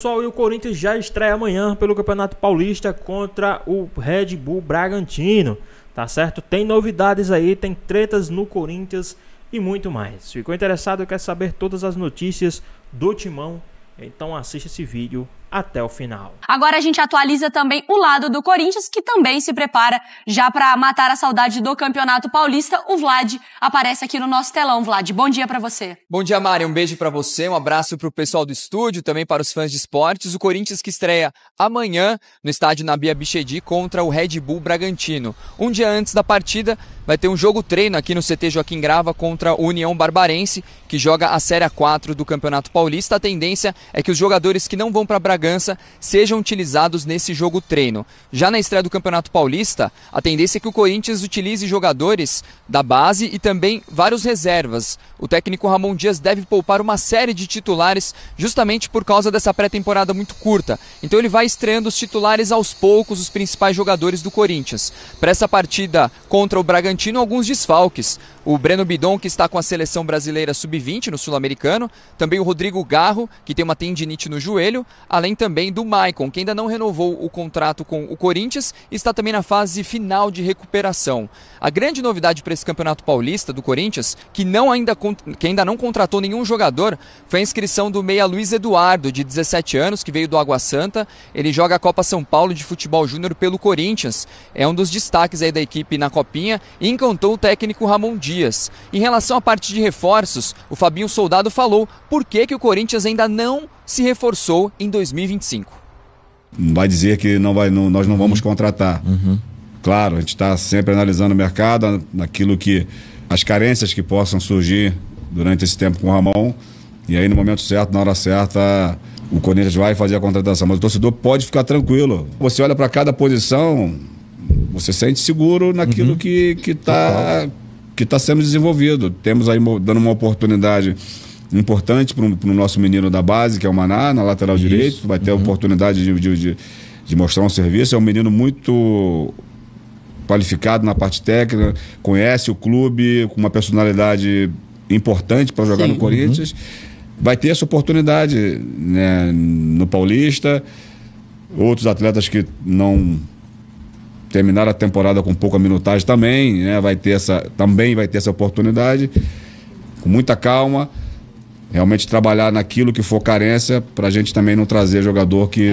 Pessoal, e o Corinthians já estreia amanhã pelo Campeonato Paulista contra o Red Bull Bragantino, tá certo? Tem novidades aí, tem tretas no Corinthians e muito mais. Ficou interessado e quer saber todas as notícias do Timão? Então assista esse vídeo até o final. Agora a gente atualiza também o lado do Corinthians, que também se prepara já para matar a saudade do Campeonato Paulista. O Vlad aparece aqui no nosso telão. Vlad, bom dia para você. Bom dia, Mari. Um beijo para você, um abraço para o pessoal do estúdio, também para os fãs de esportes. O Corinthians que estreia amanhã no estádio Nabi Abichedi contra o Red Bull Bragantino. Um dia antes da partida vai ter um jogo treino aqui no CT Joaquim Grava contra o União Barbarense, que joga a Série 4 do Campeonato Paulista. A tendência é que os jogadores que não vão para Bragança sejam utilizados nesse jogo treino. Já na estreia do Campeonato Paulista, a tendência é que o Corinthians utilize jogadores da base e também vários reservas. O técnico Ramon Dias deve poupar uma série de titulares justamente por causa dessa pré-temporada muito curta. Então ele vai estreando os titulares aos poucos, os principais jogadores do Corinthians. Para essa partida contra o Bragantino, alguns desfalques. O Breno Bidon, que está com a seleção brasileira sub-20 no Sul-Americano, também o Rodrigo Garro, que tem uma tendinite no joelho, além também do Maicon, que ainda não renovou o contrato com o Corinthians e está também na fase final de recuperação. A grande novidade para esse Campeonato Paulista do Corinthians, que ainda não contratou nenhum jogador, foi a inscrição do meia Luiz Eduardo, de 17 anos, que veio do Água Santa. Ele joga a Copa São Paulo de Futebol Júnior pelo Corinthians. É um dos destaques aí da equipe na Copinha e encantou o técnico Ramon Dias. Em relação à parte de reforços, o Fabinho Soldado falou por que o Corinthians ainda não se reforçou em 2025. Não vai dizer que nós não vamos contratar. Claro, a gente está sempre analisando o mercado, naquilo que as carências que possam surgir durante esse tempo com o Ramon, e aí no momento certo, na hora certa, o Corinthians vai fazer a contratação. Mas o torcedor pode ficar tranquilo. Você olha para cada posição, você sente seguro naquilo que está sendo desenvolvido. Temos aí dando uma oportunidade importante para o nosso menino da base, que é o Maná, na lateral direito. Vai ter a oportunidade de mostrar um serviço. É um menino muito qualificado na parte técnica, conhece o clube, com uma personalidade importante para jogar no Corinthians. Vai ter essa oportunidade, né, no Paulista. Outros atletas que não terminaram a temporada com pouca minutagem também, né, vai ter essa oportunidade, com muita calma, realmente trabalhar naquilo que for carência, para a gente também não trazer jogador que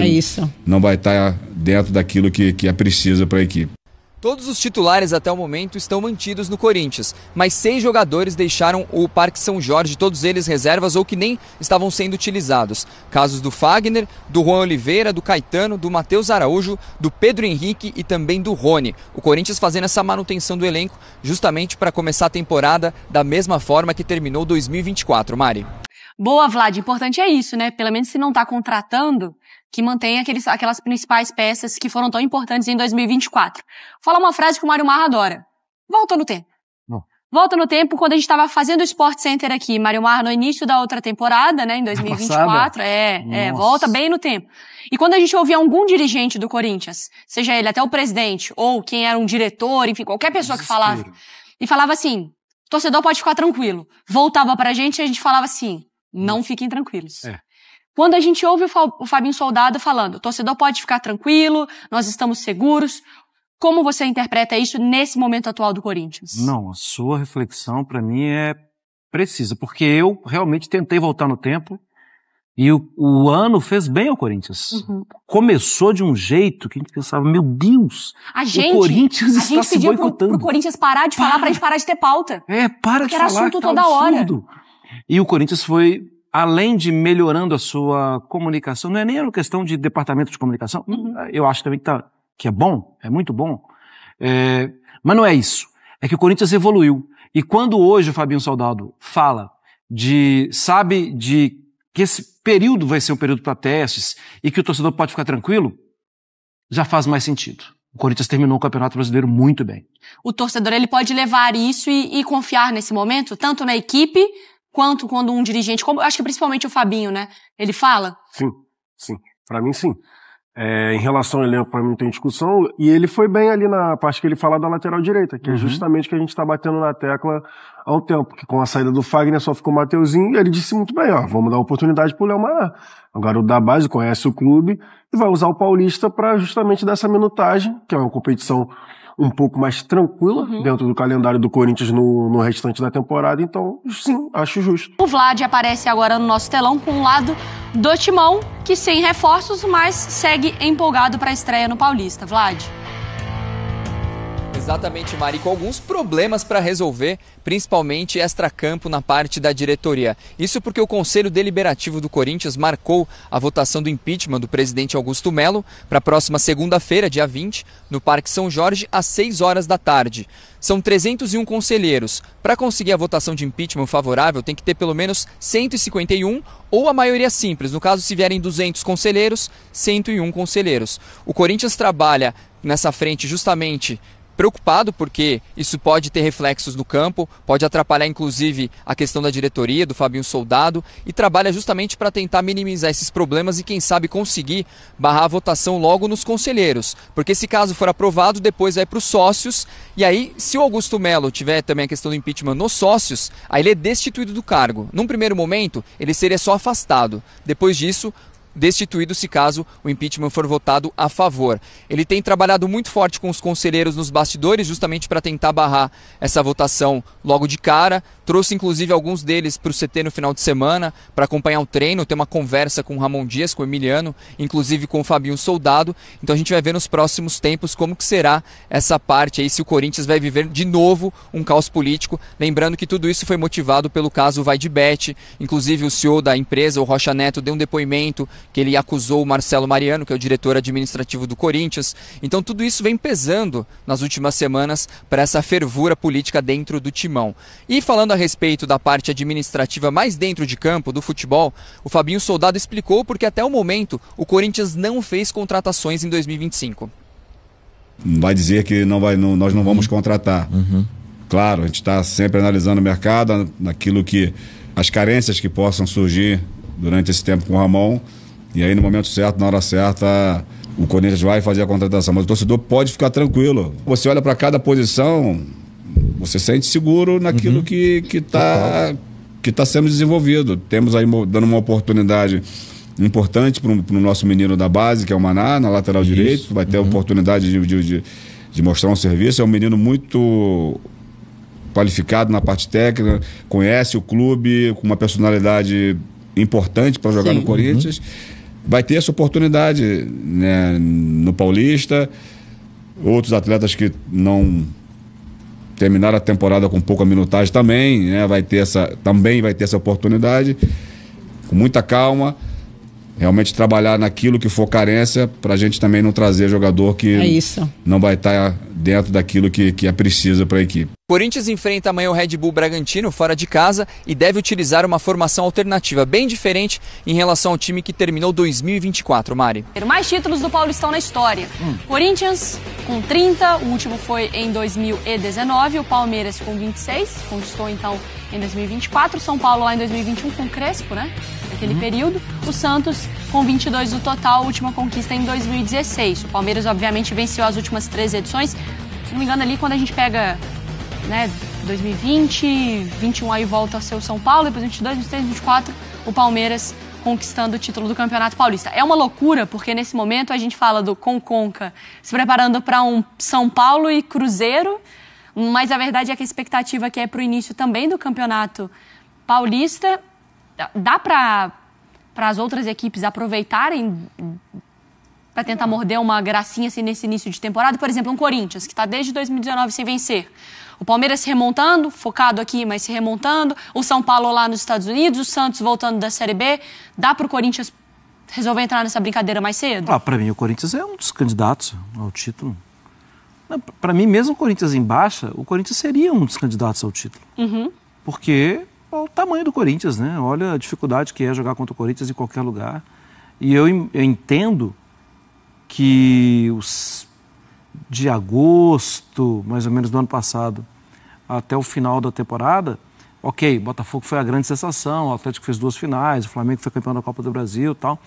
não vai estar dentro daquilo que é preciso para a equipe. Todos os titulares até o momento estão mantidos no Corinthians, mas 6 jogadores deixaram o Parque São Jorge, todos eles reservas ou que nem estavam sendo utilizados. Casos do Fagner, do Juan Oliveira, do Caetano, do Matheus Araújo, do Pedro Henrique e também do Rony. O Corinthians fazendo essa manutenção do elenco justamente para começar a temporada da mesma forma que terminou 2024, Mari. Boa, Vlad. Importante é isso, né? Pelo menos se não tá contratando, que mantenha aquelas principais peças que foram tão importantes em 2024. Fala uma frase que o Mário Marra adora. Volta no tempo. Volta no tempo quando a gente estava fazendo o Sport Center aqui, Mário Marra, no início da outra temporada, né, em 2024. Volta bem no tempo. E quando a gente ouvia algum dirigente do Corinthians, seja ele até o presidente, ou quem era um diretor, enfim, qualquer pessoa que falava, e falava assim, torcedor pode ficar tranquilo. Voltava pra gente e a gente falava assim, não fiquem tranquilos. Quando a gente ouve o Fabinho Soldado falando, o torcedor pode ficar tranquilo, nós estamos seguros, como você interpreta isso nesse momento atual do Corinthians? Não, a sua reflexão para mim é precisa, porque eu realmente tentei voltar no tempo e o ano fez bem ao Corinthians. Começou de um jeito que a gente pensava, meu Deus, o Corinthians está se boicotando. Pro Corinthians parar de falar pra gente parar de ter pauta. Para de falar. Era assunto toda hora. E o Corinthians foi, além de melhorando a sua comunicação, não é nem uma questão de departamento de comunicação, eu acho também que é bom, é muito bom, mas não é isso. É que o Corinthians evoluiu. E quando hoje o Fabinho Soldado fala sabe que esse período vai ser um período para testes e que o torcedor pode ficar tranquilo, já faz mais sentido. O Corinthians terminou o Campeonato Brasileiro muito bem. O torcedor ele pode levar isso e confiar nesse momento, tanto na equipe quanto quando um dirigente, como acho que principalmente o Fabinho, né? Ele fala? Sim. Para mim, sim. Em relação ao elenco, para mim não tem discussão, e ele foi bem ali na parte que ele fala da lateral direita, que é justamente que a gente está batendo na tecla há um tempo, que com a saída do Fagner só ficou o Mateuzinho, e ele disse muito bem, vamos dar oportunidade pro Léo Maná. O garoto da base conhece o clube e vai usar o Paulista para justamente dar essa minutagem, que é uma competição um pouco mais tranquila dentro do calendário do Corinthians no restante da temporada, então sim, acho justo. O Vlad aparece agora no nosso telão com o lado do Timão, que sem reforços, mas segue empolgado para a estreia no Paulista. Vlad. Exatamente, Mari, com alguns problemas para resolver, principalmente extracampo na parte da diretoria. Isso porque o Conselho Deliberativo do Corinthians marcou a votação do impeachment do presidente Augusto Melo para a próxima segunda-feira, dia 20, no Parque São Jorge, às 6 horas da tarde. São 301 conselheiros. Para conseguir a votação de impeachment favorável, tem que ter pelo menos 151 ou a maioria simples. No caso, se vierem 200 conselheiros, 101 conselheiros. O Corinthians trabalha nessa frente justamente preocupado porque isso pode ter reflexos no campo, pode atrapalhar inclusive a questão da diretoria, do Fabinho Soldado, e trabalha justamente para tentar minimizar esses problemas e quem sabe conseguir barrar a votação logo nos conselheiros, porque se caso for aprovado, depois vai para os sócios, e aí se o Augusto Melo tiver também a questão do impeachment nos sócios, aí ele é destituído do cargo. Num primeiro momento, ele seria só afastado, depois disso destituído se caso o impeachment for votado a favor. Ele tem trabalhado muito forte com os conselheiros nos bastidores, justamente para tentar barrar essa votação logo de cara. Trouxe inclusive alguns deles para o CT no final de semana para acompanhar o treino, ter uma conversa com o Ramon Dias, com o Emiliano, inclusive com o Fabinho Soldado. Então a gente vai ver nos próximos tempos como que será essa parte aí, se o Corinthians vai viver de novo um caos político. Lembrando que tudo isso foi motivado pelo caso Vai de Bet. Inclusive o CEO da empresa, o Rocha Neto, deu um depoimento que ele acusou o Marcelo Mariano, que é o diretor administrativo do Corinthians. Então tudo isso vem pesando nas últimas semanas para essa fervura política dentro do Timão. E falando a respeito da parte administrativa mais dentro de campo, do futebol, o Fabinho Soldado explicou porque até o momento o Corinthians não fez contratações em 2025. Vai dizer que nós não vamos contratar. Claro, a gente está sempre analisando o mercado, naquilo que as carências que possam surgir durante esse tempo com o Ramon. E aí, no momento certo, na hora certa, o Corinthians vai fazer a contratação. Mas o torcedor pode ficar tranquilo. Você olha para cada posição, você sente seguro naquilo que está sendo desenvolvido. Temos aí dando uma oportunidade importante para o nosso menino da base, que é o Maná, na lateral direito. Vai ter a oportunidade de mostrar um serviço. É um menino muito qualificado na parte técnica, conhece o clube, com uma personalidade importante para jogar no Corinthians. Vai ter essa oportunidade, né, no Paulista. Outros atletas que não terminaram a temporada com pouca minutagem também, né, também vai ter essa oportunidade. Com muita calma, realmente trabalhar naquilo que for carência, para a gente também não trazer jogador que não vai estar dentro daquilo que é preciso para a equipe. O Corinthians enfrenta amanhã o Red Bull Bragantino fora de casa e deve utilizar uma formação alternativa, bem diferente em relação ao time que terminou 2024, Mari. Mais títulos do Paulistão na história. Corinthians com 30, o último foi em 2019, o Palmeiras com 26, conquistou então em 2024, São Paulo lá em 2021 com Crespo, né? Naquele período. O Santos com 22 no total, a última conquista em 2016. O Palmeiras obviamente venceu as últimas 3 edições. Se não me engano ali quando a gente pega, né, 2020, 21 aí volta a ser o São Paulo, depois 22, 23, 24, o Palmeiras conquistando o título do Campeonato Paulista. É uma loucura, porque nesse momento a gente fala do Conca se preparando para um São Paulo e Cruzeiro, mas a verdade é que a expectativa aqui é para o início também do Campeonato Paulista. Dá para as outras equipes aproveitarem para tentar morder uma gracinha assim, nesse início de temporada? Por exemplo, um Corinthians, que está desde 2019 sem vencer. O Palmeiras se remontando, focado aqui, mas se remontando. O São Paulo lá nos Estados Unidos, o Santos voltando da Série B. Dá para o Corinthians resolver entrar nessa brincadeira mais cedo? Para mim, o Corinthians é um dos candidatos ao título. Para mim, mesmo o Corinthians em baixa, o Corinthians seria um dos candidatos ao título. Porque o tamanho do Corinthians, né? Olha a dificuldade que é jogar contra o Corinthians em qualquer lugar. E eu entendo que de agosto, mais ou menos do ano passado, até o final da temporada, ok, Botafogo foi a grande sensação, o Atlético fez 2 finais, o Flamengo foi campeão da Copa do Brasil e tal,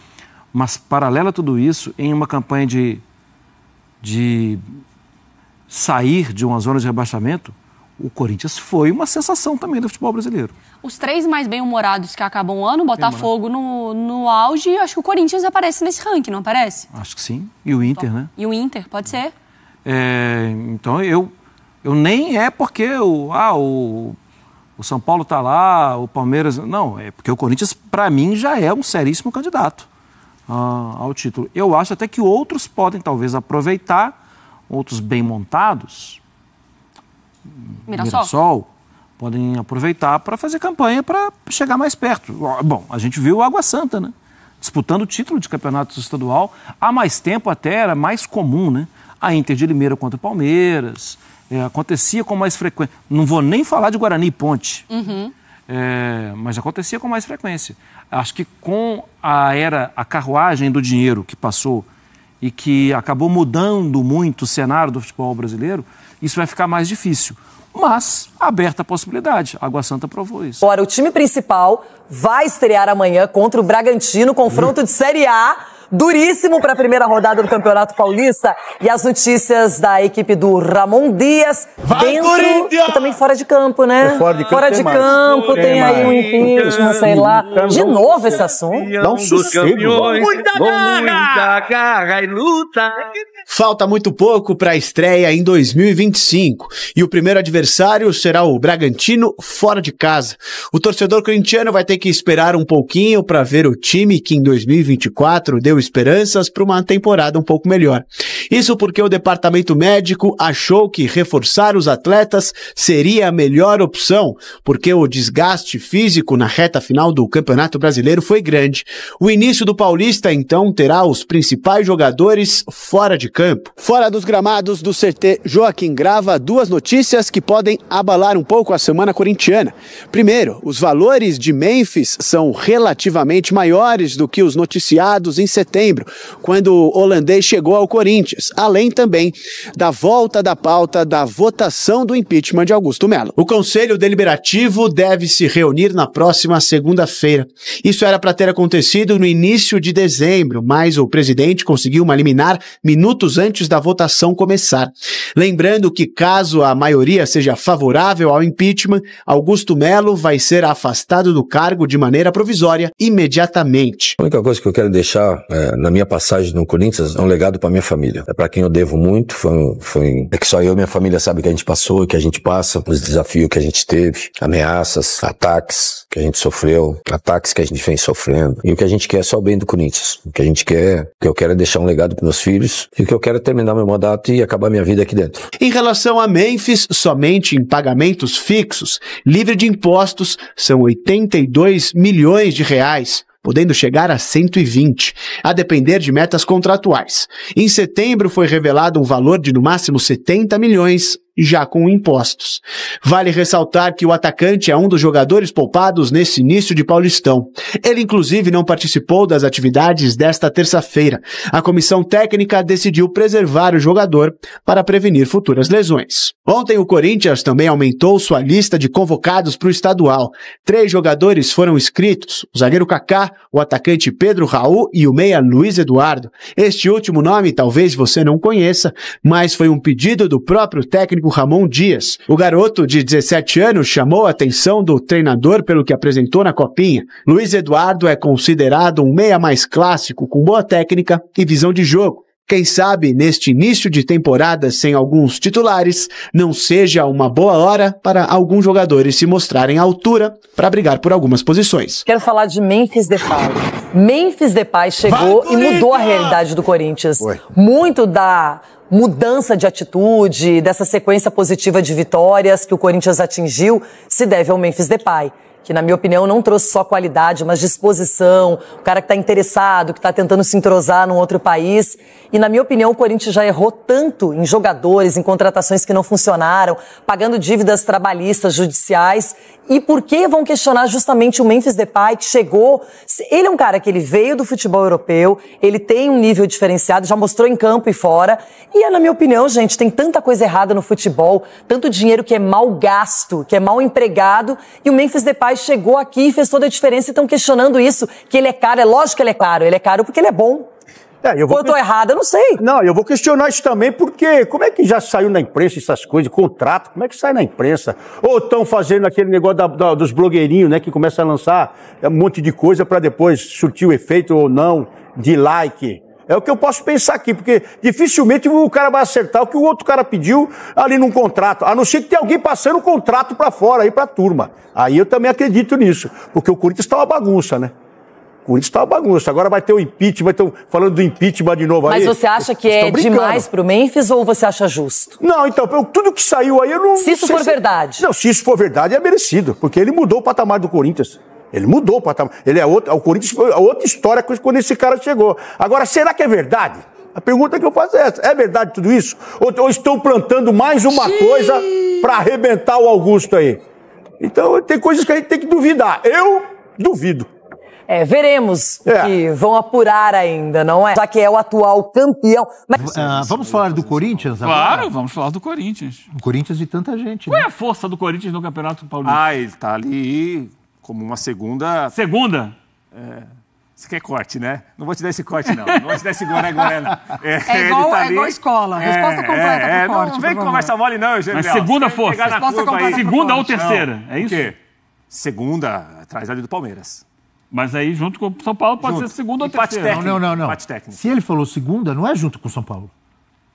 Mas, paralelo a tudo isso, em uma campanha de sair de uma zona de rebaixamento, o Corinthians foi uma sensação também do futebol brasileiro. Os 3 mais bem-humorados que acabam o ano, Botafogo no auge, acho que o Corinthians aparece nesse ranking, não aparece? Acho que sim. E o Inter, né? E o Inter, pode ser. Então, eu nem é porque o São Paulo está lá, o Palmeiras... Não, é porque o Corinthians, para mim, já é um seríssimo candidato ao título. Eu acho até que outros podem, talvez, aproveitar, outros bem montados... Mirassol, podem aproveitar para fazer campanha para chegar mais perto. Bom, a gente viu o Água Santa, né? Disputando o título de campeonato estadual. Há mais tempo até era mais comum, né? A Inter de Limeira contra o Palmeiras, acontecia com mais frequência. Não vou nem falar de Guarani e Ponte, mas acontecia com mais frequência. Acho que com a carruagem do dinheiro que passou e que acabou mudando muito o cenário do futebol brasileiro, isso vai ficar mais difícil. Mas, aberta a possibilidade. A Água Santa provou isso. Ora, o time principal vai estrear amanhã contra o Bragantino, confronto de Série A, duríssimo para a primeira rodada do Campeonato Paulista. E as notícias da equipe do Ramon Dias, e também fora de campo, né? Fora de campo tem aí um impeachment, sei lá. De novo esse assunto? Dá um sossego. Muita garra e luta. Falta muito pouco para a estreia em 2025 e o primeiro adversário será o Bragantino fora de casa. O torcedor corintiano vai ter que esperar um pouquinho para ver o time que em 2024 deu esperanças para uma temporada um pouco melhor. Isso porque o departamento médico achou que reforçar os atletas seria a melhor opção, porque o desgaste físico na reta final do Campeonato Brasileiro foi grande. O início do Paulista, então, terá os principais jogadores fora de campo. Fora dos gramados do CT Joaquim Grava, 2 notícias que podem abalar um pouco a semana corintiana. Primeiro, os valores de Memphis são relativamente maiores do que os noticiados em setembro, quando o holandês chegou ao Corinthians, além também da volta da pauta da votação do impeachment de Augusto Melo. O Conselho Deliberativo deve se reunir na próxima segunda-feira. Isso era para ter acontecido no início de dezembro, mas o presidente conseguiu uma liminar minutos antes da votação começar. Lembrando que, caso a maioria seja favorável ao impeachment, Augusto Melo vai ser afastado do cargo de maneira provisória imediatamente. A única coisa que eu quero deixar na minha passagem no Corinthians é um legado para minha família. É para quem eu devo muito, é que só eu e minha família sabe que a gente passou, que a gente passa, os desafios que a gente teve, ameaças, ataques que a gente sofreu, ataques que a gente vem sofrendo. E o que a gente quer é só o bem do Corinthians. O que eu quero é deixar um legado para meus filhos, e o que eu quero é terminar meu mandato e acabar minha vida aqui dentro. Em relação a Memphis, somente em pagamentos fixos, livre de impostos, são 82 milhões de reais, podendo chegar a 120, a depender de metas contratuais. Em setembro foi revelado um valor de no máximo 70 milhões, já com impostos. Vale ressaltar que o atacante é um dos jogadores poupados nesse início de Paulistão. Ele, inclusive, não participou das atividades desta terça-feira. A comissão técnica decidiu preservar o jogador para prevenir futuras lesões. Ontem, o Corinthians também aumentou sua lista de convocados para o estadual. 3 jogadores foram inscritos: o zagueiro Kaká, o atacante Pedro Raul e o meia Luiz Eduardo. Este último nome talvez você não conheça, mas foi um pedido do próprio técnico Ramon Dias. O garoto de 17 anos chamou a atenção do treinador pelo que apresentou na Copinha. Luiz Eduardo é considerado um meia mais clássico, com boa técnica e visão de jogo. Quem sabe, neste início de temporada sem alguns titulares, não seja uma boa hora para alguns jogadores se mostrarem à altura para brigar por algumas posições. Quero falar de Memphis Depay. Memphis Depay chegou e mudou a realidade do Corinthians. Muito da mudança de atitude, dessa sequência positiva de vitórias que o Corinthians atingiu, se deve ao Memphis Depay, que, na minha opinião, não trouxe só qualidade, mas disposição, o cara que está interessado, que está tentando se entrosar num outro país. E, na minha opinião, o Corinthians já errou tanto em jogadores, em contratações que não funcionaram, pagando dívidas trabalhistas, judiciais, E por que vão questionar justamente o Memphis Depay, que chegou... Ele é um cara que ele veio do futebol europeu, ele tem um nível diferenciado, já mostrou em campo e fora. E, na minha opinião, gente, tem tanta coisa errada no futebol, tanto dinheiro que é mal gasto, que é mal empregado, e o Memphis Depay chegou aqui e fez toda a diferença e estão questionando isso, que ele é caro. É lógico que ele é caro porque ele é bom. Ou eu tô errado, eu não sei. Não, eu vou questionar isso também, porque como é que já saiu na imprensa essas coisas, contrato, como é que sai na imprensa? Ou estão fazendo aquele negócio dos blogueirinhos, né, que começa a lançar um monte de coisa para depois surtir o efeito ou não de like. É o que eu posso pensar aqui, porque dificilmente o cara vai acertar o que o outro cara pediu ali num contrato, a não ser que tenha alguém passando o contrato para fora aí pra turma. Aí eu também acredito nisso, porque o Corinthians tá uma bagunça, né? O Corinthians tá uma bagunça. Agora vai ter o impeachment, estão falando do impeachment de novo aí. Mas você acha que é demais pro Memphis ou você acha justo? Não, então, tudo que saiu aí eu não... Se isso for verdade. Não, se isso for verdade é merecido, porque ele mudou o patamar do Corinthians. Ele mudou o patamar. O Corinthians foi outra história quando esse cara chegou. Agora, será que é verdade? A pergunta que eu faço é essa. É verdade tudo isso? Ou estão plantando mais uma coisa para arrebentar o Augusto aí? Então, tem coisas que a gente tem que duvidar. Eu duvido. Veremos o que vão apurar ainda, não é? Já que é o atual campeão. Mas... vamos falar do Corinthians agora? Claro, vamos falar do Corinthians. O Corinthians de tanta gente, Qual é a força do Corinthians no Campeonato Paulista? Ele tá ali como uma segunda... Segunda? Você quer corte, né? Não vou te dar esse corte, não. Não vou te dar esse goré, não. Igual escola. Resposta completa pro corte. Não vem com conversa mole, não, Eugênio. Mas segunda força. Resposta completa. Segunda ou terceira, é isso? O quê? Segunda, atrás ali do Palmeiras. Mas aí, junto com o São Paulo, pode ser segunda ou terceira. Não. Empate técnico. Se ele falou segunda, não é junto com o São Paulo.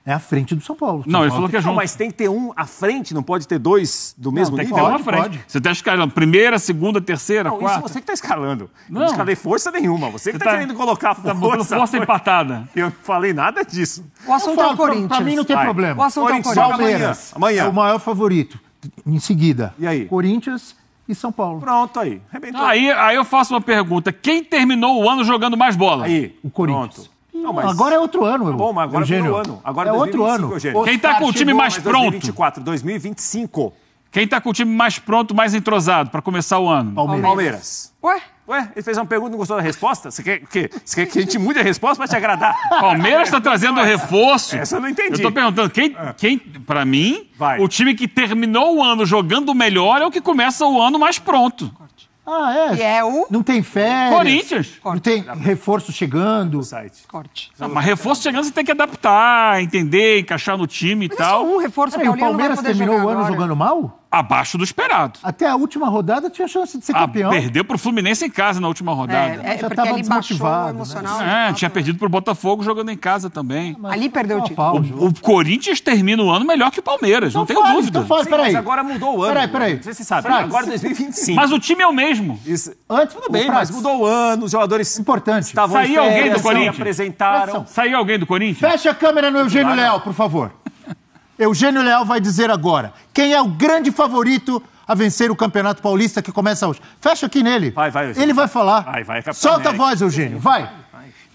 É à frente do São Paulo. Ele falou que é junto. Mas tem que ter um à frente, não pode ter dois do mesmo nível? Tem que ter um à frente. Pode. Você está escalando primeira, segunda, terceira, quarta? Isso você que está escalando. Não escalei força nenhuma. Você que está querendo colocar força. Botando força empatada. Eu não falei nada disso. O assunto é o Corinthians. Pra mim não tem problema. O assunto é o Corinthians. Palmeiras amanhã é o maior favorito. Em seguida, e aí? Corinthians e São Paulo. Pronto, aí. Arrebentou. Aí eu faço uma pergunta. Quem terminou o ano jogando mais bola? Aí. O Corinthians. Pronto. Não, mas... Agora é outro ano, Bom, mas agora é outro ano. Agora é outro ano. Quem tá com o time mais pronto? 2024, 2025. Quem tá com o time mais pronto, mais entrosado para começar o ano? Palmeiras. Ué, ele fez uma pergunta e não gostou da resposta? Você quer o quê? Você quer que a gente mude a resposta para te agradar? Palmeiras está trazendo reforço. Essa eu não entendi. Eu tô perguntando, quem para mim, o time que terminou o ano jogando melhor é o que começa o ano mais pronto. E é o... Não tem férias. Corinthians. Não tem reforço chegando. Corte. Mas reforço chegando você tem que adaptar, entender, encaixar no time e tal. Um reforço o Palmeiras terminou o ano jogando mal? Abaixo do esperado. Até a última rodada tinha chance de ser campeão. Perdeu pro Fluminense em casa na última rodada. Já porque ele baixou o emocional. Tinha perdido pro Botafogo jogando em casa também. Ali perdeu o título. O Corinthians termina o ano melhor que o Palmeiras, não tenho dúvida. Então faz, peraí. Mas agora mudou o ano. Peraí. Não sei se você sabe. Agora é 2025. Mas o time é o mesmo. Isso. Antes, tudo bem, mas mudou o ano, os jogadores importantes. Estavam Saiu alguém do Corinthians? Apresentaram. Saiu alguém do Corinthians? Fecha a câmera no Eugênio Leal, por favor. Eugênio Leal vai dizer agora quem é o grande favorito a vencer o Campeonato Paulista que começa hoje. Fecha aqui nele. Vai, Eugênio. Ele vai falar. Vai, solta a voz, Eugênio. Vai.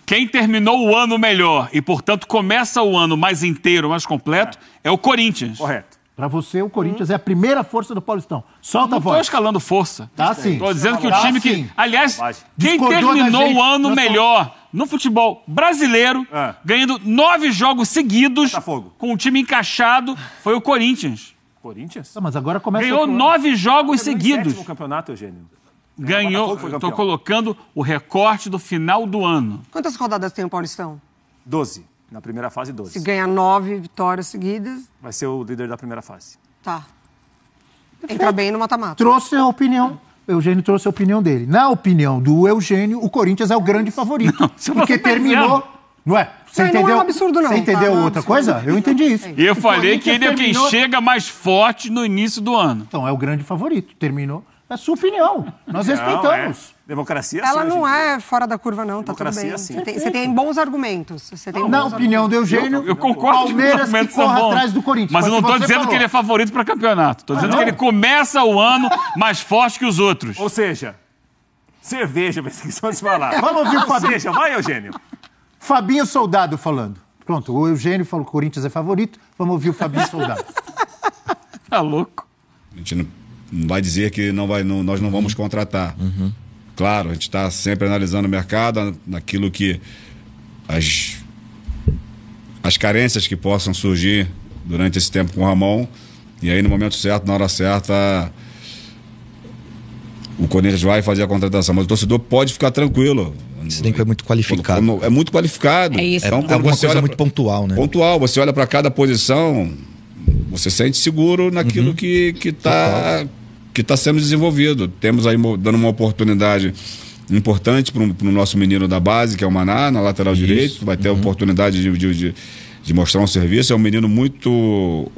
Quem terminou o ano melhor e, portanto, começa o ano mais inteiro, mais completo, é o Corinthians. Correto. Para você, o Corinthians é a primeira força do Paulistão. Solta a voz. Não estou escalando força. Tá sim. Estou dizendo que o time que... Aliás, quem discordou terminou o ano melhor no futebol brasileiro, ganhando 9 jogos seguidos, com o time encaixado, foi o Corinthians. Corinthians? Mas agora começa Ganhou 9 jogos seguidos. No campeonato, Eugênio. Ganhou, estou colocando o recorte do final do ano. Quantas rodadas tem o Paulistão? 12. Na primeira fase, 12. Se ganhar 9 vitórias seguidas... Vai ser o líder da primeira fase. Tá. Entra bem no mata-mata. Trouxe a opinião. O Eugênio trouxe a opinião dele. Na opinião do Eugênio, o Corinthians é o grande favorito. Não, porque terminou... Não é? Você entendeu? Não é um absurdo, não. Você entendeu outra coisa? Eu entendi isso. E eu falei que ele é quem chega mais forte no início do ano. Então, é o grande favorito. Terminou. É a sua opinião. Nós respeitamos. Democracia Ela não é fora da curva, não. Tá tudo bem. Sim. Você tem bons argumentos. Na opinião do Eugênio, eu concordo que o Palmeiras que corre atrás do Corinthians. Mas eu não estou dizendo que ele é favorito para campeonato. Estou dizendo que ele começa o ano mais forte que os outros. Ou seja, cerveja, pesquisa de falar. Vamos ouvir o Fabinho. Ou seja, vai, Eugênio. Fabinho Soldado falando. Pronto, o Eugênio falou que o Corinthians é favorito. Vamos ouvir o Fabinho Soldado. Tá louco. A gente não não vai dizer que nós não vamos contratar. Claro, a gente está sempre analisando o mercado, naquilo que as carências que possam surgir durante esse tempo com o Ramon, e aí no momento certo, na hora certa, o Corinthians vai fazer a contratação, mas o torcedor pode ficar tranquilo. Esse elenco é muito qualificado. É muito qualificado. É isso. Então, É uma coisa muito pontual, né? Pontual, você olha para cada posição, você sente seguro naquilo que está sendo desenvolvido. Temos aí dando uma oportunidade importante para o nosso menino da base, que é o Maná, na lateral direito. Vai ter a oportunidade de mostrar um serviço. É um menino muito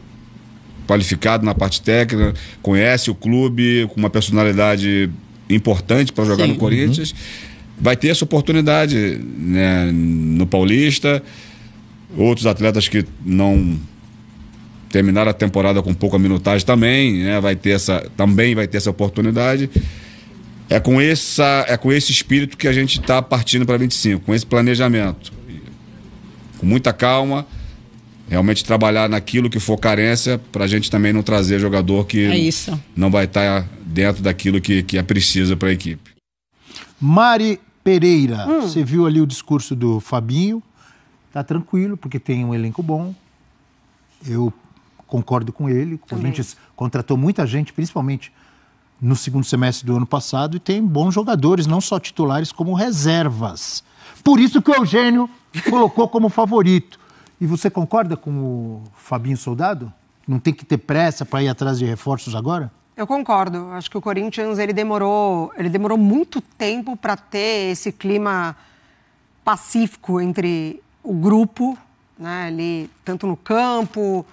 qualificado na parte técnica, conhece o clube, com uma personalidade importante para jogar no Corinthians. Vai ter essa oportunidade, né, no Paulista. Outros atletas que não terminaram a temporada com pouca minutagem também, né, também vai ter essa oportunidade. É com esse espírito que a gente está partindo para 25, com esse planejamento. Com muita calma, realmente trabalhar naquilo que for carência, para a gente também não trazer jogador que não vai estar dentro daquilo que é preciso para a equipe. Mari Pereira, você viu ali o discurso do Fabinho, tá tranquilo, porque tem um elenco bom. Eu concordo com ele. O Corinthians contratou muita gente, principalmente no segundo semestre do ano passado, e tem bons jogadores, não só titulares, como reservas. Por isso que o Eugênio colocou como favorito. E você concorda com o Fabinho Soldado? Não tem que ter pressa para ir atrás de reforços agora? Eu concordo. Acho que o Corinthians ele demorou muito tempo para ter esse clima pacífico entre o grupo, né, ali, tanto no campo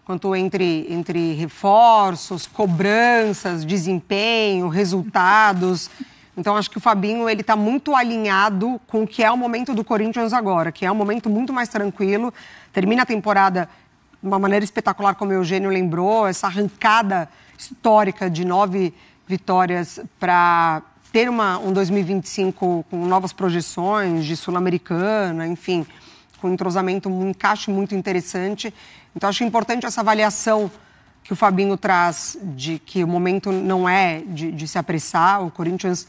quanto entre reforços, cobranças, desempenho, resultados. Então, acho que o Fabinho ele está muito alinhado com o que é o momento do Corinthians agora, que é um momento muito mais tranquilo. Termina a temporada de uma maneira espetacular, como o Eugênio lembrou, essa arrancada histórica de 9 vitórias para ter um 2025 com novas projeções de Sul-Americana, enfim, com um entrosamento, um encaixe muito interessante. Então, acho importante essa avaliação que o Fabinho traz de que o momento não é de se apressar. O Corinthians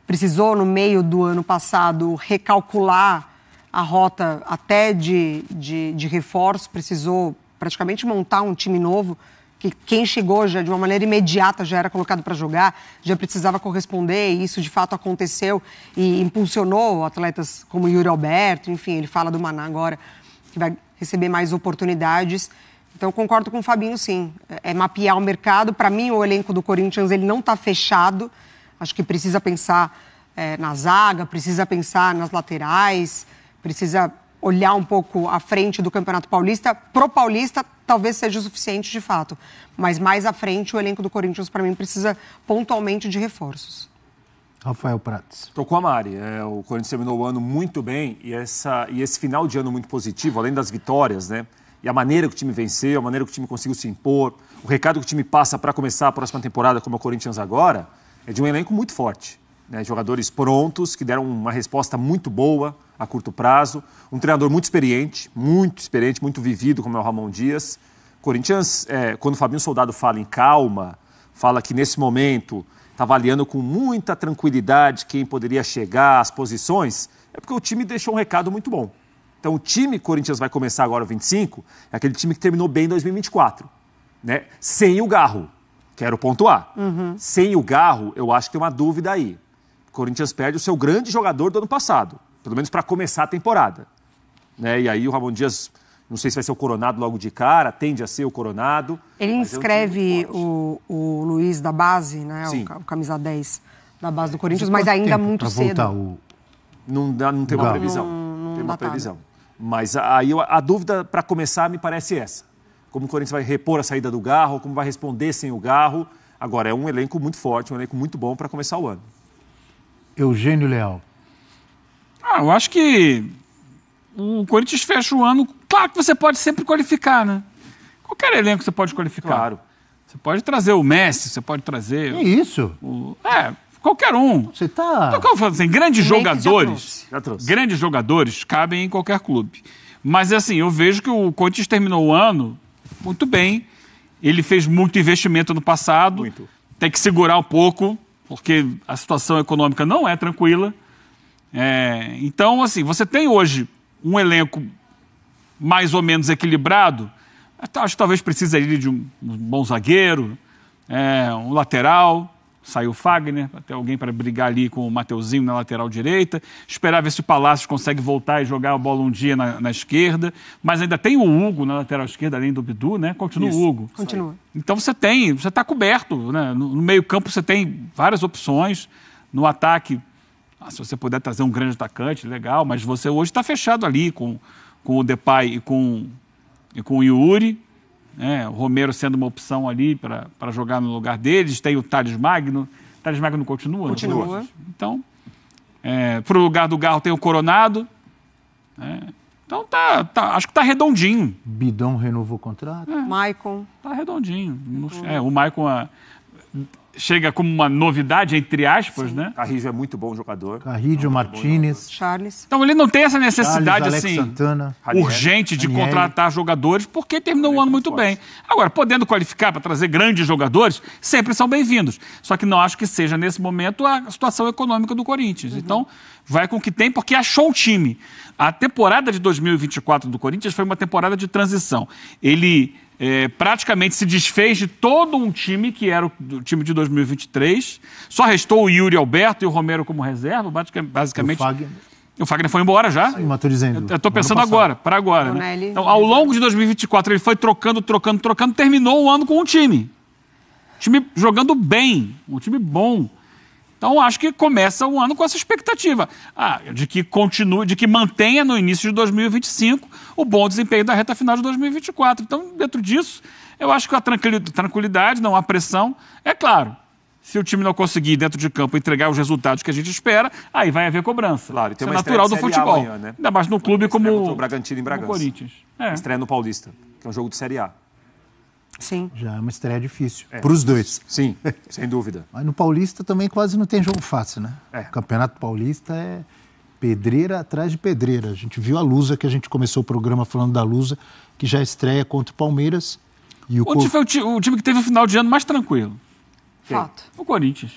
precisou, no meio do ano passado, recalcular a rota até de reforço, precisou praticamente montar um time novo, que quem chegou já de uma maneira imediata já era colocado para jogar, já precisava corresponder, e isso de fato aconteceu e impulsionou atletas como Yuri Alberto, enfim, ele fala do Maná agora, que vai receber mais oportunidades. Então, eu concordo com o Fabinho, sim. É mapear o mercado. Para mim, o elenco do Corinthians ele não está fechado. Acho que precisa pensar na zaga, precisa pensar nas laterais, precisa olhar um pouco à frente do Campeonato Paulista. Pro Paulista, talvez seja o suficiente, de fato. Mas mais à frente, o elenco do Corinthians, para mim, precisa pontualmente de reforços. Rafael Prats. Estou com a Mari. O Corinthians terminou o ano muito bem e esse final de ano muito positivo, além das vitórias, né? E a maneira que o time venceu, a maneira que o time conseguiu se impor, o recado que o time passa para começar a próxima temporada, como é o Corinthians agora, é de um elenco muito forte, né? Jogadores prontos, que deram uma resposta muito boa a curto prazo, um treinador muito experiente, muito vivido, como é o Ramon Dias. Corinthians, quando o Fabinho Soldado fala em calma, fala que nesse momento está avaliando com muita tranquilidade quem poderia chegar, as posições, é porque o time deixou um recado muito bom. Então, o time que o Corinthians vai começar agora, o 25, é aquele time que terminou bem em 2024, né? Sem o Garro, quero pontuar. Sem o Garro, eu acho que tem uma dúvida aí. O Corinthians perde o seu grande jogador do ano passado, pelo menos para começar a temporada, né? E aí o Ramon Dias, não sei se vai ser o Coronado logo de cara, tende a ser o Coronado. Ele inscreve o Luiz da base, né? O camisa 10 da base do Corinthians, mas ainda muito cedo. Não tem uma previsão. Não tem uma previsão. Mas aí a dúvida, para começar, me parece essa. Como o Corinthians vai repor a saída do Garro, como vai responder sem o Garro. Agora, é um elenco muito forte, um elenco muito bom para começar o ano. Eugênio Leal. Eu acho que o Corinthians fecha o ano... Claro que você pode sempre qualificar, né? Qualquer elenco você pode qualificar. Claro. Você pode trazer o Messi, você pode trazer... É isso? Qualquer um. Você tá... Então, assim, grandes jogadores cabem em qualquer clube. Mas, assim, eu vejo que o Corinthians terminou o ano muito bem. Ele fez muito investimento no passado. tem que segurar um pouco, porque a situação econômica não é tranquila. Então, assim, você tem hoje um elenco mais ou menos equilibrado. Acho que talvez precise ali de um bom zagueiro, um lateral. Saiu o Fagner, até alguém para brigar ali com o Mateuzinho na lateral direita. Esperar ver se o Palácios consegue voltar e jogar a bola um dia na esquerda. Mas ainda tem o Hugo na lateral esquerda, além do Bidu, né? Continua o Hugo. Continua. Então você está coberto, né? No meio campo você tem várias opções. No ataque, se você puder trazer um grande atacante, legal. Mas você hoje está fechado ali com o Depay e com o Yuri. O Romero sendo uma opção ali para jogar no lugar deles. Tem o Thales Magno. O Thales Magno continua? Continua. Então, para o lugar do Garro tem o Coronado. Então, acho que está redondinho. Bidão renovou o contrato. Maicon. Está redondinho. O Maicon chega como uma novidade, entre aspas, né? Carrillo é muito bom jogador. Carrillo, Martínez. Charles. Então ele não tem essa necessidade Charles, assim Santana, urgente de contratar jogadores, porque terminou o ano muito bem. Agora, podendo qualificar para trazer grandes jogadores, sempre são bem-vindos. Só que não acho que seja, nesse momento, a situação econômica do Corinthians. Então, vai com o que tem, porque achou o time. A temporada de 2024 do Corinthians foi uma temporada de transição. Ele praticamente se desfez de todo um time que era o time de 2023. Só restou o Yuri Alberto e o Romero como reserva, basicamente. O Fagner foi embora já? Sim, mas tô dizendo. Eu estou pensando agora. Né? Então, ao longo de 2024, ele foi trocando, terminou o ano com um time. Time jogando bem, um time bom. Então, acho que começa o ano com essa expectativa de que continue, de que mantenha no início de 2025 o bom desempenho da reta final de 2024. Então, dentro disso, eu acho que a tranquilidade, não a pressão, é claro. Se o time não conseguir, dentro de campo, entregar os resultados que a gente espera, aí vai haver cobrança. Claro, e tem isso uma é natural do futebol. Amanhã, né? Ainda mais num clube como o Bragantino em Bragança. Corinthians. Estreia no Paulista, que é um jogo de Série A. Sim. Já é uma estreia difícil. Para os dois. Sim, sem dúvida. Mas no Paulista também quase não tem jogo fácil, né? O Campeonato Paulista é pedreira atrás de pedreira. A gente viu a Lusa, que a gente começou o programa falando da Lusa, que já estreia contra o Palmeiras. E Onde foi o time que teve o final de ano mais tranquilo? Fato. O Corinthians.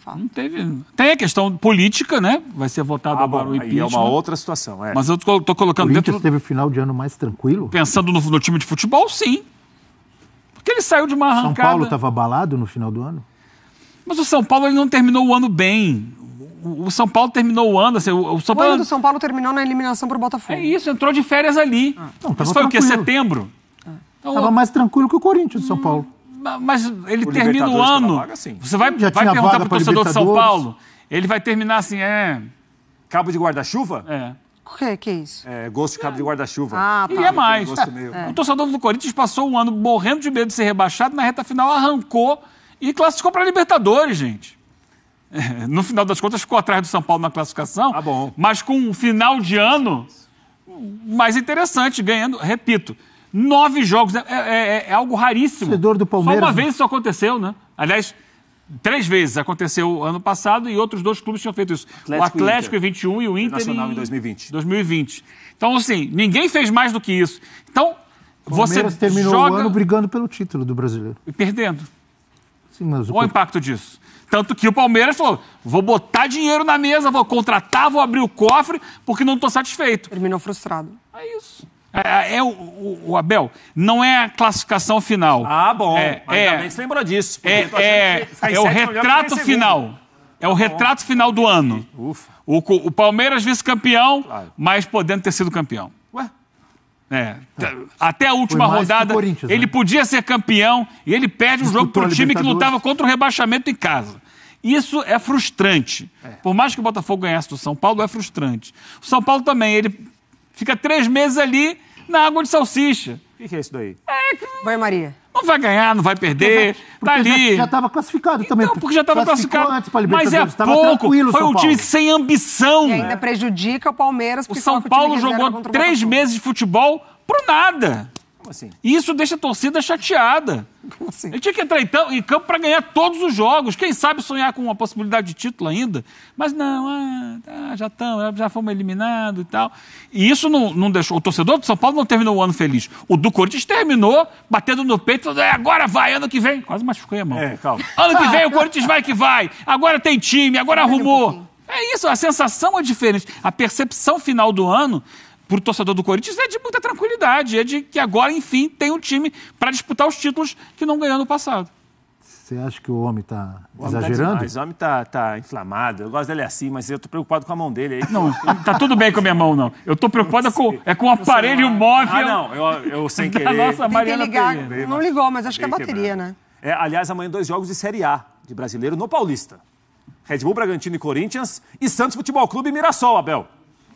Não teve. Tem a questão política, né? Vai ser votado agora o impeachment. Aí é uma outra situação. Mas eu estou colocando o Corinthians dentro. Teve o final de ano mais tranquilo? Pensando no time de futebol, sim. Porque ele saiu de uma arrancada. São Paulo estava abalado no final do ano? Mas o São Paulo ele não terminou o ano bem. O São Paulo terminou o ano. Assim, o ano do São Paulo terminou na eliminação para o Botafogo. É isso, entrou de férias ali. Isso foi o quê? Setembro? Estava mais tranquilo que o Corinthians de São Paulo. Mas ele termina o ano. Vaga, você vai perguntar para o torcedor de São Paulo, ele vai terminar assim, Cabo de guarda-chuva? O que é isso? Gosto de cabo de guarda-chuva. E é mais. O torcedor do Corinthians passou um ano morrendo de medo de ser rebaixado, na reta final arrancou e classificou para a Libertadores, gente. No final das contas ficou atrás do São Paulo na classificação, mas com um final de ano mais interessante, ganhando, repito, 9 jogos, é algo raríssimo. Torcedor do Palmeiras. Só uma vez isso aconteceu, né? Aliás, 3 vezes aconteceu ano passado e outros 2 clubes tinham feito isso. O Atlético em 21 e o Inter Nacional em 2020. 2020. Então, assim, ninguém fez mais do que isso. Então, o Palmeiras terminou o ano brigando pelo título do Brasileiro. E perdendo. Sim, mas qual o impacto disso? Tanto que o Palmeiras falou, vou botar dinheiro na mesa, vou contratar, vou abrir o cofre, porque não estou satisfeito. Terminou frustrado. É isso. O Abel, não é a classificação final. Bom. Ainda bem que você lembrou disso. É o retrato final. É o retrato final do ano. Ufa. O Palmeiras vice-campeão, mas podendo ter sido campeão. Até a última rodada, ele podia ser campeão e ele perde um jogo para o time que lutava contra o rebaixamento em casa. Isso é frustrante. Por mais que o Botafogo ganhasse do São Paulo, é frustrante. O São Paulo também, ele fica 3 meses ali na água de salsicha. O que é isso daí? Vai, Maria. Não vai ganhar, não vai perder. Tá ali. Já estava classificado também. Não, porque já estava classificado. Antes pra mas é pouco. Foi um time sem ambição. E ainda prejudica o Palmeiras. O São Paulo jogou 3 meses de futebol pro nada. Como assim? E isso deixa a torcida chateada. Como assim? Ele tinha que entrar em campo para ganhar todos os jogos. Quem sabe sonhar com uma possibilidade de título ainda. Mas não, já fomos eliminados e tal. E isso não deixou. O torcedor do São Paulo não terminou o ano feliz. O do Corinthians terminou batendo no peito, falando, agora vai, ano que vem. Quase machuquei a mão. Calma. Ano que vem o Corinthians vai que vai. Agora tem time, agora arrumou. É isso, a sensação é diferente. A percepção final do ano para o torcedor do Corinthians é de muita tranquilidade, é de que agora, enfim, tem um time para disputar os títulos que não ganhou no passado. Você acha que o homem está exagerando? O homem tá inflamado. Eu gosto dele assim, mas eu tô preocupado com a mão dele. Aí. Não, tá tudo bem com a minha mão, não. Eu tô preocupado com o aparelho móvel. Eu sem querer. Nossa, Mariana ligar, não ligou, mas acho que é bateria, né? Aliás, amanhã 2 jogos de Série A de brasileiro no Paulista. Red Bull, Bragantino e Corinthians e Santos Futebol Clube e Mirassol, Abel.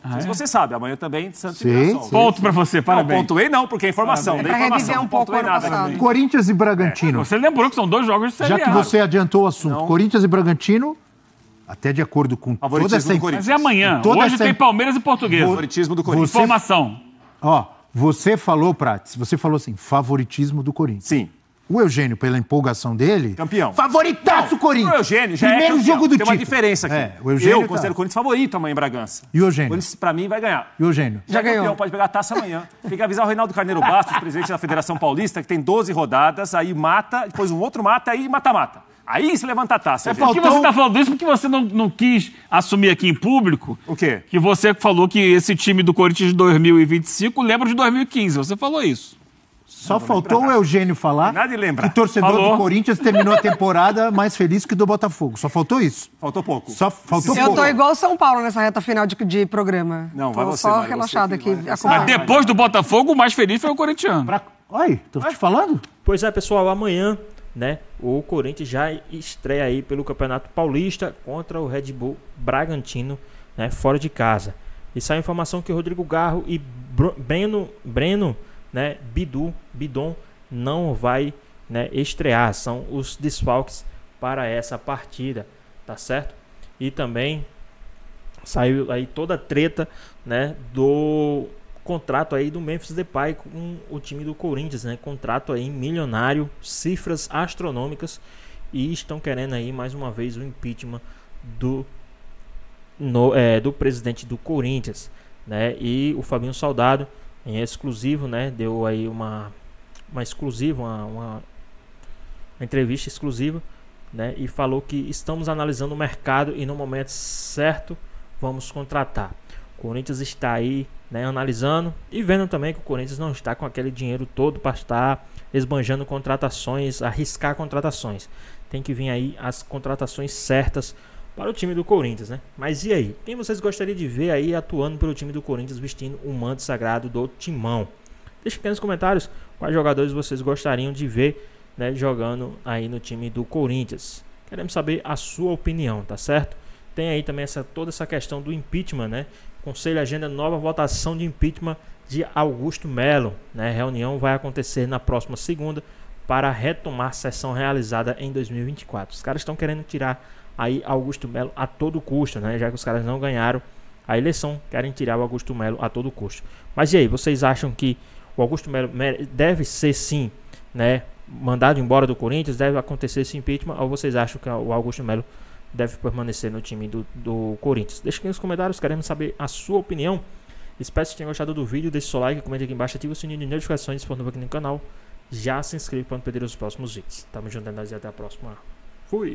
Não sei se você sabe, amanhã também Santos e Mirassol. Ponto pra você, parabéns. Não, pontuei não, porque é informação. É pra reviver um pouco o ano passado. Corinthians e Bragantino. Você lembrou que são 2 jogos de Série A. Já que você adiantou o assunto, Corinthians e Bragantino, até de acordo com toda essa... Mas é amanhã. Hoje tem Palmeiras e Portuguesa. Favoritismo do Corinthians. Informação. Você falou, Prates, assim, favoritismo do Corinthians. Sim. O Eugênio, pela empolgação dele... Campeão. Favoritaço, Corinthians! O Eugênio já Primeiro campeão. jogo do Tem uma diferença aqui. O Eugênio eu considero o Corinthians favorito amanhã em Bragança. E o Eugênio? O Corinthians, pra mim, vai ganhar. E o Eugênio? Já ganhou. Campeão, pode pegar a taça amanhã. Tem que avisar o Reinaldo Carneiro Bastos, presidente da Federação Paulista, que tem 12 rodadas, aí mata, depois um outro mata, aí mata-mata. Aí se levanta a taça. Por que você está falando isso? Porque você não quis assumir aqui em público... O quê? Que você falou que esse time do Corinthians de 2025 lembra de 2015. Você falou isso. Só faltou o Eugênio falar nada de lembrar. que o torcedor do Corinthians terminou a temporada mais feliz que o do Botafogo. Só faltou isso. Faltou pouco. Só faltou Eu pouco. tô igual o São Paulo nessa reta final de programa. Não, tô vai você, só relaxada aqui. Mas depois do Botafogo, o mais feliz foi o corintiano. Oi, tô te falando? Pois é, pessoal, amanhã, né, o Corinthians já estreia aí pelo Campeonato Paulista contra o Red Bull Bragantino, né, fora de casa. E sai a informação que o Rodrigo Garro e Breno, né, Bidon não vai, né, estrear, são os desfalques para essa partida, tá certo? E também saiu aí toda a treta, né, do contrato aí do Memphis Depay com o time do Corinthians, né? Contrato aí milionário, cifras astronômicas, e estão querendo aí mais uma vez o impeachment do presidente do Corinthians, né? E o Fabinho Soldado, em exclusivo, né, deu aí uma exclusiva, uma entrevista exclusiva, né, e falou que estamos analisando o mercado e no momento certo vamos contratar. O Corinthians está aí, né, analisando e vendo também que o Corinthians não está com aquele dinheiro todo para estar esbanjando contratações, arriscar contratações. Tem que vir aí as contratações certas para o time do Corinthians, né? Mas e aí? Quem vocês gostariam de ver aí atuando pelo time do Corinthians vestindo o manto sagrado do Timão? Deixa aqui nos comentários quais jogadores vocês gostariam de ver, né, jogando aí no time do Corinthians. Queremos saber a sua opinião, tá certo? Tem aí também toda essa questão do impeachment, né? Conselho agenda nova votação de impeachment de Augusto Melo, né? Reunião vai acontecer na próxima segunda para retomar a sessão realizada em 2024. Os caras estão querendo tirar aí Augusto Melo a todo custo, né? Já que os caras não ganharam a eleição, querem tirar o Augusto Melo a todo custo. Mas e aí, vocês acham que o Augusto Melo deve ser sim, né, mandado embora do Corinthians, deve acontecer esse impeachment, ou vocês acham que o Augusto Melo deve permanecer no time do Corinthians? Deixa aqui nos comentários, queremos saber a sua opinião. Espero que vocês tenham gostado do vídeo, deixe seu like, comente aqui embaixo, ative o sininho de notificações se for novo aqui no canal. Já se inscreve para não perder os próximos vídeos. Tamo junto, nós e até a próxima. Fui!